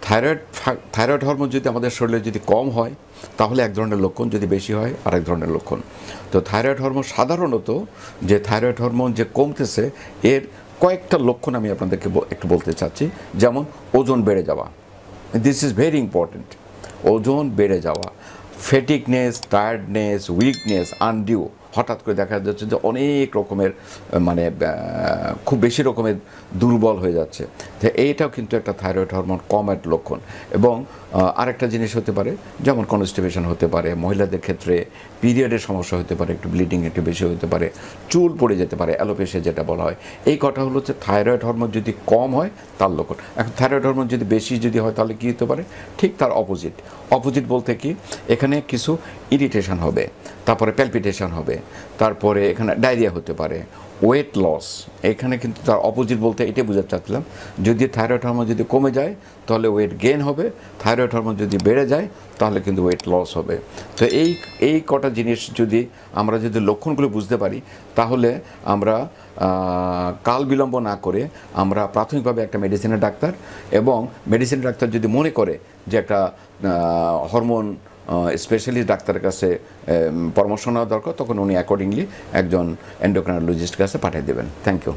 Thyroid hormone যদি আমাদের শরীরে যদি কম হয় তাহলে এক ধরনের লক্ষণ, যদি বেশি হয় আরেক ধরনের লক্ষণ। তো থাইরয়েড হরমোন সাধারণত যে থাইরয়েড হরমোন যে কমতেছে এর কয়েকটা লক্ষণ আমি আপনাদেরকে একটু বলতে চাচ্ছি। যেমন ওজন বেড়ে যাওয়া, দিস ইজ ভেরি ইম্পর্ট্যান্ট। ওজন বেড়ে যাওয়া, ফেটিকনেস, টায়ার্ডনেস, উইকনেস, আনডিউ, হঠাৎ করে দেখা যাচ্ছে যে অনেক রকমের মানে খুব বেশি রকমের দুর্বল হয়ে যাচ্ছে, তো এইটাও কিন্তু একটা থাইরয়েড হরমোন কমের লক্ষণ। এবং আরেকটা জিনিস হতে পারে যেমন কনস্টিপেশন হতে পারে, মহিলাদের ক্ষেত্রে পিরিয়ডের সমস্যা হতে পারে, একটু ব্লিডিং একটু বেশি হতে পারে, চুল পড়ে যেতে পারে, অ্যালোপেশিয়া যেটা বলা হয়। এই কথা হলো যে থাইরয়েড হরমোন যদি কম হয় তার লক্ষণ। এখন থাইরয়েড হরমোন যদি বেশি যদি হয় তাহলে কী হতে পারে? ঠিক তার অপোজিট বলতে কি, এখানে কিছু ইরিটেশন হবে, তারপরে প্যালপিটেশন হবে, তারপরে এখানে ডায়রিয়া হতে পারে, ওয়েট লস। এখানে কিন্তু তার অপোজিট বলতে এটাই বোঝাতে চাচ্ছিলাম, যদি থাইরয়েড হরমোন যদি কমে যায় তাহলে ওয়েট গেইন হবে, থাইরয়েড হরমোন যদি বেড়ে যায় তাহলে কিন্তু ওয়েট লস হবে। তো এই কটা জিনিস যদি আমরা যদি লক্ষণগুলো বুঝতে পারি তাহলে আমরা কাল বিলম্ব না করে আমরা প্রাথমিকভাবে একটা মেডিসিনের ডাক্তার, এবং মেডিসিনের ডাক্তার যদি মনে করে যে একটা হরমোন স্পেশালিস্ট ডাক্তারের কাছে পরামর্শ নেওয়া দরকার, তখন উনি অ্যাকর্ডিংলি একজন এন্ডোক্রাইনোলজিস্টের কাছে পাঠিয়ে দেবেন। Thank you.